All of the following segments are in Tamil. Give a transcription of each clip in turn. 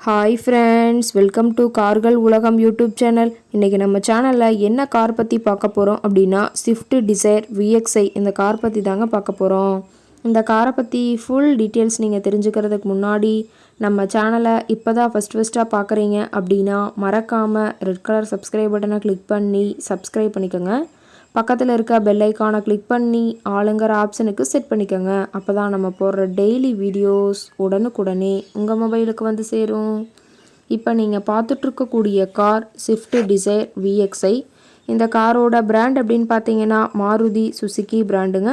ஹாய் ஃப்ரெண்ட்ஸ், வெல்கம் டு கார்கள் உலகம் யூடியூப் சேனல். இன்றைக்கி நம்ம சேனலில் என்ன கார் பற்றி பார்க்க போகிறோம் அப்படின்னா ஸ்விஃப்ட் டிசைர் VXi இந்த கார் பற்றி தாங்க பார்க்க போகிறோம். இந்த காரை பற்றி ஃபுல் டீட்டெயில்ஸ் நீங்கள் தெரிஞ்சுக்கிறதுக்கு முன்னாடி நம்ம சேனலை இப்போ தான் ஃபஸ்ட்டாக பார்க்குறீங்க அப்படின்னா மறக்காமல் ரெட் கலர் சப்ஸ்கிரைப் பட்டனை கிளிக் பண்ணி சப்ஸ்கிரைப் பண்ணிக்கோங்க. பக்கத்தில் இருக்க பெல் ஐக்கானை கிளிக் பண்ணி ஆளுங்கிற ஆப்ஷனுக்கு செட் பண்ணிக்கோங்க. அப்போ தான் நம்ம போடுற டெய்லி வீடியோஸ் உடனுக்குடனே உங்கள் மொபைலுக்கு வந்து சேரும். இப்போ நீங்கள் பார்த்துட்ருக்கக்கூடிய கார் ஸ்விஃப்ட் டிசைர் VXi. இந்த காரோட பிராண்ட் அப்படின்னு பார்த்தீங்கன்னா மாருதி சுசுகி பிராண்டுங்க.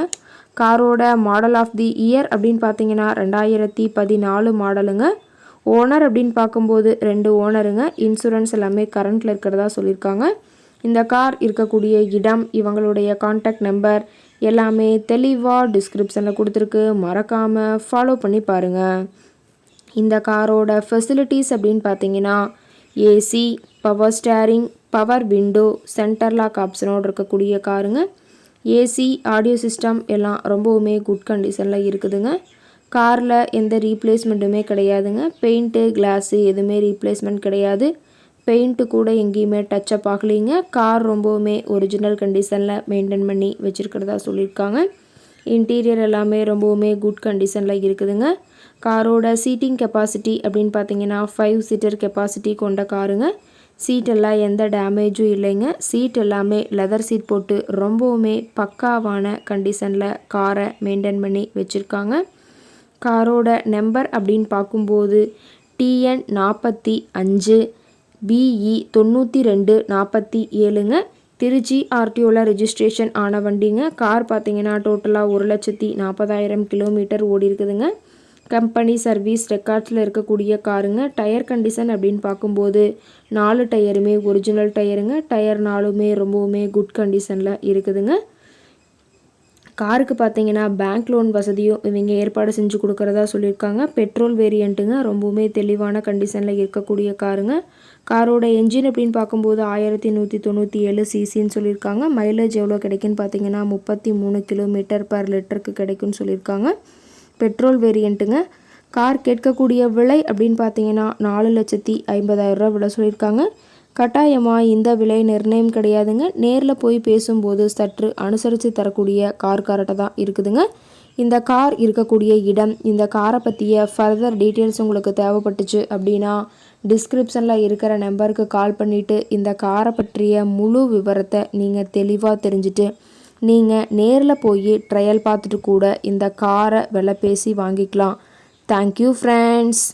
காரோட மாடல் ஆஃப் தி இயர் அப்படின்னு பார்த்தீங்கன்னா 2014 மாடலுங்க. ஓனர் அப்படின்னு பார்க்கும்போது 2 ஓனருங்க. இன்சூரன்ஸ் எல்லாமே கரண்ட்டில் இருக்கிறதா சொல்லியிருக்காங்க. இந்த கார் இருக்கக்கூடிய இடம், இவங்களுடைய கான்டாக்ட் நம்பர் எல்லாமே தெளிவாக டிஸ்கிரிப்ஷனில் கொடுத்துருக்கு. மறக்காமல் ஃபாலோ பண்ணி பாருங்கள். இந்த காரோட ஃபெசிலிட்டிஸ் அப்படின்னு பார்த்தீங்கன்னா AC, power steering, power window, centre lock ஆப்ஷனோடு இருக்கக்கூடிய காருங்க. ஏசி, ஆடியோ சிஸ்டம் எல்லாம் ரொம்பவுமே குட் கண்டிஷனில் இருக்குதுங்க. காரில் எந்த ரீப்ளேஸ்மெண்ட்டுமே கிடையாதுங்க. பெயிண்ட்டு, கிளாஸு எதுவுமே ரீப்ளேஸ்மெண்ட் கிடையாது. பெயிண்ட்டு கூட எங்கேயுமே டச்சப் ஆகலைங்க. கார் ரொம்பவுமே ஒரிஜினல் கண்டிஷனில் மெயின்டைன் பண்ணி வச்சுருக்கிறதா சொல்லியிருக்காங்க. இன்டீரியர் எல்லாமே ரொம்பவுமே குட் கண்டிஷனில் இருக்குதுங்க. காரோட சீட்டிங் கெப்பாசிட்டி அப்படின்னு பார்த்தீங்கன்னா 5 சீட்டர் கெப்பாசிட்டி கொண்ட காருங்க. சீட்டெல்லாம் எந்த டேமேஜும் இல்லைங்க. சீட் எல்லாமே லெதர் சீட் போட்டு ரொம்பவுமே பக்காவான கண்டிஷனில் காரை மெயின்டைன் பண்ணி வச்சுருக்காங்க. காரோட நம்பர் அப்படின்னு பார்க்கும்போது TN 45 BE 9247ங்க. திருச்சி RTOவில் ரெஜிஸ்ட்ரேஷன் ஆன வண்டிங்க. கார் பார்த்தீங்கன்னா டோட்டலாக 1,40,000 கிலோமீட்டர் ஓடி இருக்குதுங்க. கம்பெனி சர்வீஸ் ரெக்கார்ட்ஸில் இருக்கக்கூடிய காருங்க. டயர் கண்டிஷன் அப்படின்னு பார்க்கும்போது 4 டயருமே ஒரிஜினல் டயருங்க. டயர் 4மே ரொம்பவுமே குட் கண்டிஷனில் இருக்குதுங்க. காருக்கு பார்த்தீங்கன்னா பேங்க் லோன் வசதியும் இவங்க ஏற்பாடு செஞ்சு கொடுக்குறதா சொல்லியிருக்காங்க. பெட்ரோல் வேரியண்ட்டுங்க. ரொம்பவுமே தெளிவான கண்டிஷனில் இருக்கக்கூடிய காருங்க. காரோட என்ஜின் அப்படின்னு பார்க்கும்போது 1197 சிசின்னு சொல்லியிருக்காங்க. மைலேஜ் எவ்வளோ கிடைக்குன்னு பார்த்தீங்கன்னா 33 கிலோமீட்டர் பர் லிட்டருக்கு கிடைக்குன்னு சொல்லியிருக்காங்க. பெட்ரோல் வேரியண்ட்டுங்க. கார் கேட்கக்கூடிய விலை அப்படின்னு பார்த்தீங்கன்னா 4,50,000 ரூபா விலை சொல்லியிருக்காங்க. கட்டாயமாக இந்த விலை நிர்ணயம் கிடையாதுங்க. நேரில் போய் பேசும்போது சற்று அனுசரித்து தரக்கூடிய கார்கிட்ட தான் இருக்குதுங்க. இந்த கார் இருக்கக்கூடிய இடம், இந்த காரை பற்றிய ஃபர்தர் டீட்டெயில்ஸ் உங்களுக்கு தேவைப்பட்டுச்சு அப்படின்னா டிஸ்கிரிப்ஷனில் இருக்கிற நம்பருக்கு கால் பண்ணிவிட்டு இந்த காரை பற்றிய முழு விவரத்தை நீங்கள் தெளிவாக தெரிஞ்சுட்டு நீங்கள் நேரில் போய் ட்ரையல் பார்த்துட்டு கூட இந்த காரை விலை பேசி வாங்கிக்கலாம். Thank you friends.